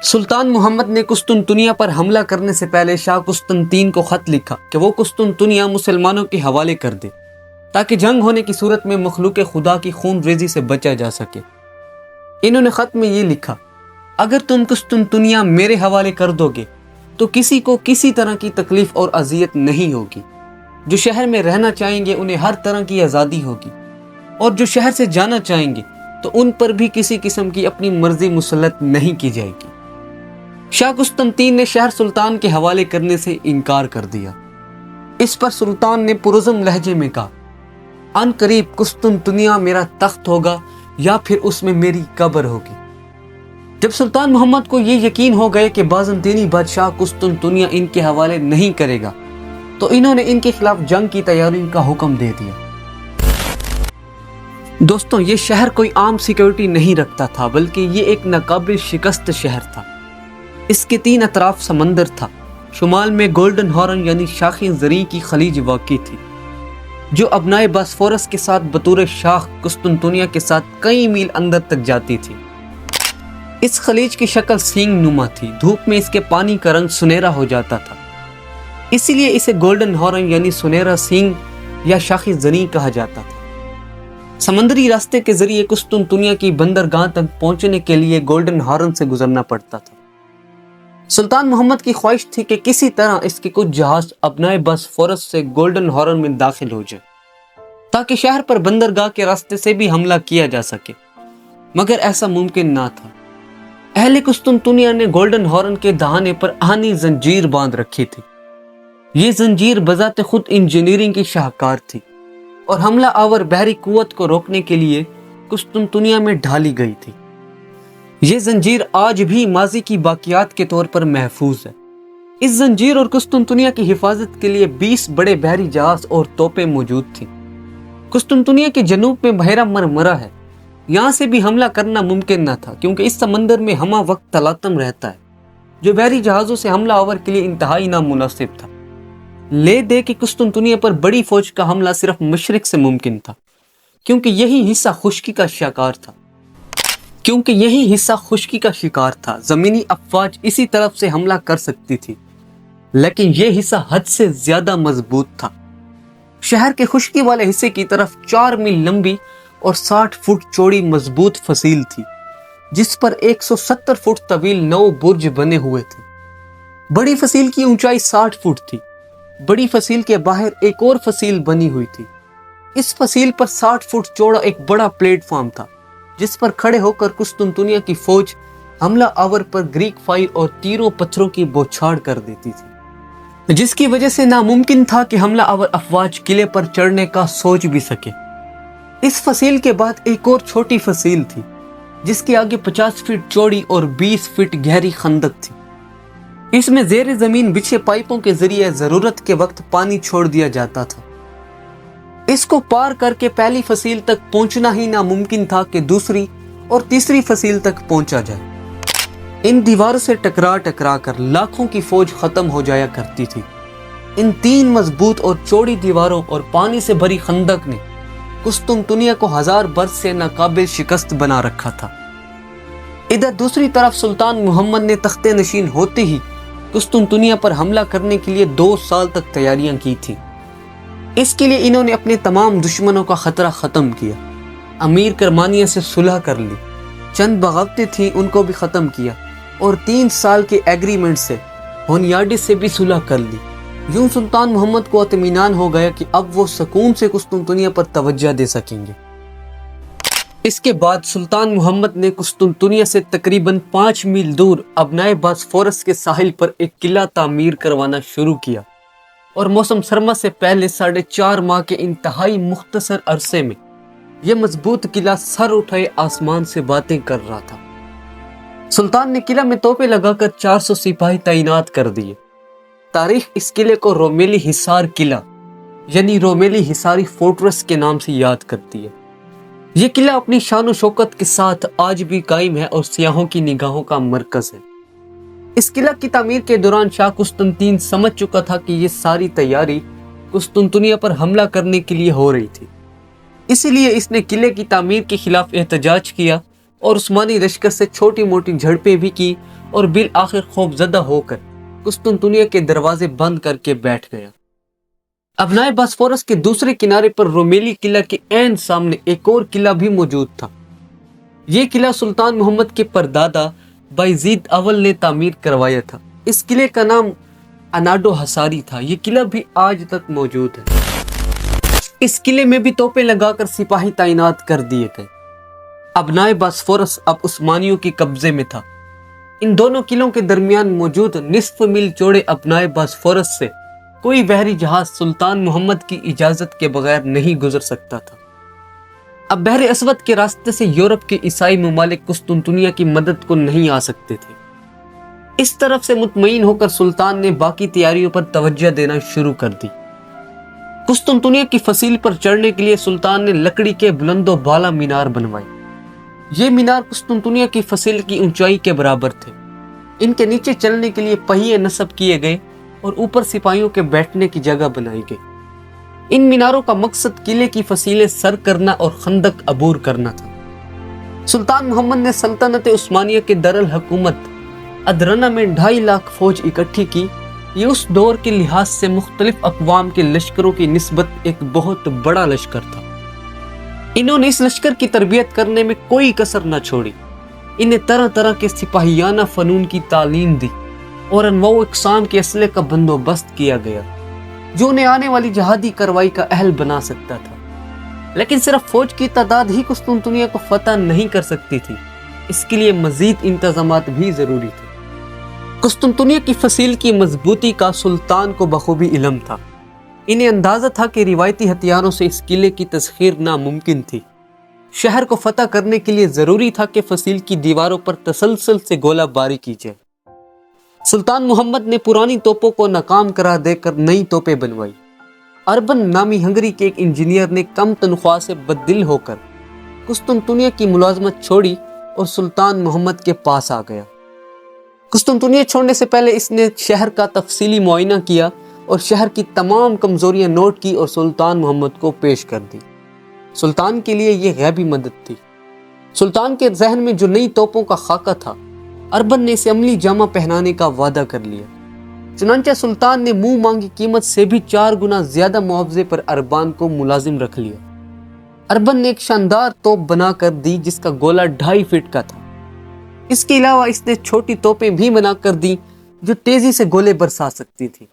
سلطان محمد نے قسطنطنیہ پر حملہ کرنے سے پہلے شاہ قسطنطین کو خط لکھا کہ وہ قسطنطنیہ مسلمانوں کے حوالے کر دے تاکہ جنگ ہونے کی صورت میں مخلوق خدا کی خون ریزی سے بچا جا سکے۔ انہوں نے خط میں یہ لکھا، اگر تم قسطنطنیہ میرے حوالے کر دو گے تو کسی کو کسی طرح کی تکلیف اور اذیت نہیں ہوگی۔ جو شہر میں رہنا چاہیں گے انہیں ہر طرح کی آزادی ہوگی، اور جو شہر سے جانا چاہیں گے تو ان پر بھی کسی قسم کی اپنی مرضی مسلط نہیں کی جائے گی۔ شاہ قسطنطین نے شہر سلطان کے حوالے کرنے سے انکار کر دیا۔ اس پر سلطان نے پرعزم لہجے میں کہا، ان قریب قسطنطنیہ میرا تخت ہوگا یا پھر اس میں میری قبر ہوگی۔ جب سلطان محمد کو یہ یقین ہو گئے کہ بازنطینی بادشاہ قسطنطنیہ ان کے حوالے نہیں کرے گا تو انہوں نے ان کے خلاف جنگ کی تیاری کا حکم دے دیا۔ دوستوں، یہ شہر کوئی عام سیکیورٹی نہیں رکھتا تھا، بلکہ یہ ایک ناقابل شکست شہر تھا۔ اس کے 3 اطراف سمندر تھا۔ شمال میں گولڈن ہارن یعنی شاخیں زریں کی خلیج واقع تھی، جو ابنائے باسفورس کے ساتھ بطور شاخ قسطنطنیہ کے ساتھ کئی میل اندر تک جاتی تھی۔ اس خلیج کی شکل سینگ نما تھی، دھوپ میں اس کے پانی کا رنگ سنہرا ہو جاتا تھا، اسی لیے اسے گولڈن ہارن یعنی سنہرا سینگ یا شاخ زریں کہا جاتا تھا۔ سمندری راستے کے ذریعے قسطنطنیہ کی بندرگاہ تک پہنچنے کے لیے گولڈن ہارن سے گزرنا پڑتا تھا۔ سلطان محمد کی خواہش تھی کہ کسی طرح اس کے کچھ جہاز ابنائے باسفورس سے گولڈن ہارن میں داخل ہو جائے تاکہ شہر پر بندرگاہ کے راستے سے بھی حملہ کیا جا سکے، مگر ایسا ممکن نہ تھا۔ اہل قسطنطنیہ نے گولڈن ہارن کے دہانے پر آہنی زنجیر باندھ رکھی تھی۔ یہ زنجیر بذات خود انجینئرنگ کی شاہکار تھی اور حملہ آور بحری قوت کو روکنے کے لیے قسطنطنیہ میں ڈھالی گئی تھی۔ یہ زنجیر آج بھی ماضی کی باقیات کے طور پر محفوظ ہے۔ اس زنجیر اور قسطنطنیہ کی حفاظت کے لیے 20 بڑے بحری جہاز اور توپیں موجود تھیں۔ قسطنطنیہ کے جنوب میں بحیرہ مرمرہ ہے، یہاں سے بھی حملہ کرنا ممکن نہ تھا کیونکہ اس سمندر میں ہمہ وقت تلاطم رہتا ہے، جو بحری جہازوں سے حملہ آور کے لیے انتہائی نامناسب تھا۔ لے دے کہ قسطنطنیہ پر بڑی فوج کا حملہ صرف مشرق سے ممکن تھا کیونکہ یہی حصہ خشکی کا شکار تھا۔ زمینی افواج اسی طرف سے حملہ کر سکتی تھی، لیکن یہ حصہ حد سے زیادہ مضبوط تھا۔ شہر کے خشکی والے حصے کی طرف 4 میل لمبی اور 60 فٹ چوڑی مضبوط فصیل تھی، جس پر 170 فٹ طویل 9 برج بنے ہوئے تھے۔ بڑی فصیل کی اونچائی 60 فٹ تھی۔ بڑی فصیل کے باہر ایک اور فصیل بنی ہوئی تھی۔ اس فصیل پر 60 فٹ چوڑا ایک بڑا پلیٹ فارم تھا، جس پر کھڑے ہو کر قسطنطنیہ کی فوج حملہ آور پر گریک فائر اور تیروں پتھروں کی بوچھاڑ کر دیتی تھی، جس کی وجہ سے ناممکن تھا کہ حملہ آور افواج قلعے پر چڑھنے کا سوچ بھی سکے۔ اس فصیل کے بعد ایک اور چھوٹی فصیل تھی، جس کے آگے 50 فٹ چوڑی اور 20 فٹ گہری خندق تھی۔ اس میں زیر زمین بچھے پائپوں کے ذریعے ضرورت کے وقت پانی چھوڑ دیا جاتا تھا۔ اس کو پار کر کے پہلی فصیل تک پہنچنا ہی ناممکن تھا کہ دوسری اور تیسری فصیل تک پہنچا جائے۔ ان دیواروں سے ٹکرا کر لاکھوں کی فوج ختم ہو جایا کرتی تھی۔ ان 3 مضبوط اور چوڑی دیواروں اور پانی سے بھری خندق نے قسطنطنیہ کو 1000 برس سے ناقابل شکست بنا رکھا تھا۔ ادھر دوسری طرف سلطان محمد نے تخت نشین ہوتے ہی قسطنطنیہ پر حملہ کرنے کے لیے 2 سال تک تیاریاں کی تھیں۔ اس کے لیے انہوں نے اپنے تمام دشمنوں کا خطرہ ختم کیا، امیر کرمانیہ سے صلح کر لی، چند بغاوتیں تھیں ان کو بھی ختم کیا، اور 3 سال کے ایگریمنٹ سے ہونیاڈس سے بھی صلح کر لی۔ یوں سلطان محمد کو اطمینان ہو گیا کہ اب وہ سکون سے قسطنطنیہ پر توجہ دے سکیں گے۔ اس کے بعد سلطان محمد نے قسطنطنیہ سے تقریباً 5 میل دور ابنائے باسفورس کے ساحل پر ایک قلعہ تعمیر کروانا شروع کیا، اور موسم سرما سے پہلے 4.5 ماہ کے انتہائی مختصر عرصے میں یہ مضبوط قلعہ سر اٹھائے آسمان سے باتیں کر رہا تھا۔ سلطان نے قلعہ میں توپیں لگا کر 400 سپاہی تعینات کر دیے۔ تاریخ اس قلعے کو رومیلی حصار قلعہ یعنی رومیلی حصاری فورٹریس کے نام سے یاد کرتی ہے۔ یہ قلعہ اپنی شان و شوکت کے ساتھ آج بھی قائم ہے اور سیاحوں کی نگاہوں کا مرکز ہے۔ اس قلعہ کی تعمیر کے دوران شاہ قسطنطین سمجھ چکا تھا کہ یہ ساری تیاری قسطنطنیہ پر حملہ کرنے کے لیے ہو رہی تھی، اسی لیے اس نے قلعے کی تعمیر کے خلاف احتجاج کیا اور عثمانی لشکر سے چھوٹی موٹی جھڑپیں بھی کی اور بالآخر خوف زدہ ہو کر قسطنطنیہ کے دروازے بند کر کے بیٹھ گیا۔ ابنائے باسفورس کے دوسرے کنارے پر رومیلی قلعہ کے عین سامنے ایک اور قلعہ بھی موجود تھا۔ یہ قلعہ سلطان محمد کے پردادا بایزید اول نے تعمیر کروایا تھا۔ اس قلعے کا نام اناڈو حصاری تھا۔ یہ قلعہ بھی آج تک موجود ہے۔ اس قلعے میں بھی توپیں لگا کر سپاہی تعینات کر دیے گئے۔ ابنائے باسفورس اب عثمانیوں کے قبضے میں تھا۔ ان دونوں قلعوں کے درمیان موجود نصف میل چوڑے ابنائے باسفورس سے کوئی بحری جہاز سلطان محمد کی اجازت کے بغیر نہیں گزر سکتا تھا۔ اب بحر اسود کے راستے سے یورپ کے عیسائی ممالک قسطنطنیہ کی مدد کو نہیں آ سکتے تھے۔ اس طرف سے مطمئن ہو کر سلطان نے باقی تیاریوں پر توجہ دینا شروع کر دی۔ قسطنطنیہ کی فصیل پر چڑھنے کے لیے سلطان نے لکڑی کے بلند و بالا مینار بنوائے۔ یہ مینار قسطنطنیہ کی فصیل کی اونچائی کے برابر تھے۔ ان کے نیچے چلنے کے لیے پہیے نصب کیے گئے اور اوپر سپاہیوں کے بیٹھنے کی جگہ بنائی گئی۔ ان میناروں کا مقصد قلعے کی فصیلیں سر کرنا اور خندق عبور کرنا تھا۔ سلطان محمد نے سلطنت عثمانیہ کے دارالحکومت ادرنہ میں 2.5 لاکھ فوج اکٹھی کی۔ یہ اس دور کے لحاظ سے مختلف اقوام کے لشکروں کی نسبت ایک بہت بڑا لشکر تھا۔ انہوں نے اس لشکر کی تربیت کرنے میں کوئی کسر نہ چھوڑی۔ انہیں طرح طرح کے سپاہیانہ فنون کی تعلیم دی اور انواع و اقسام کے اسلحے کا بندوبست کیا گیا جو انہیں آنے والی جہادی کارروائی کا اہل بنا سکتا تھا۔ لیکن صرف فوج کی تعداد ہی قسطنطنیہ کو فتح نہیں کر سکتی تھی، اس کے لیے مزید انتظامات بھی ضروری تھے۔ قسطنطنیہ کی فصیل کی مضبوطی کا سلطان کو بخوبی علم تھا۔ انہیں اندازہ تھا کہ روایتی ہتھیاروں سے اس قلعے کی تسخیر ناممکن تھی۔ شہر کو فتح کرنے کے لیے ضروری تھا کہ فصیل کی دیواروں پر تسلسل سے گولہ باری کی جائے۔ سلطان محمد نے پرانی توپوں کو ناکام قرار دے کر نئی توپیں بنوائی۔ اربن نامی ہنگری کے ایک انجینئر نے کم تنخواہ سے بددل ہو کر قسطنطنیہ کی ملازمت چھوڑی اور سلطان محمد کے پاس آ گیا۔ قسطنطنیہ چھوڑنے سے پہلے اس نے شہر کا تفصیلی معائنہ کیا اور شہر کی تمام کمزوریاں نوٹ کی اور سلطان محمد کو پیش کر دی۔ سلطان کے لیے یہ غیبی مدد تھی۔ سلطان کے ذہن میں جو نئی توپوں کا خاکہ تھا، اربن نے اسے عملی جامہ پہنانے کا وعدہ کر لیا۔ چنانچہ سلطان نے منہ مانگی قیمت سے بھی 4 گنا زیادہ معاوضے پر اربان کو ملازم رکھ لیا۔ اربن نے ایک شاندار توپ بنا کر دی جس کا گولہ 2.5 فٹ کا تھا۔ اس کے علاوہ اس نے چھوٹی توپیں بھی بنا کر دی جو تیزی سے گولے برسا سکتی تھی۔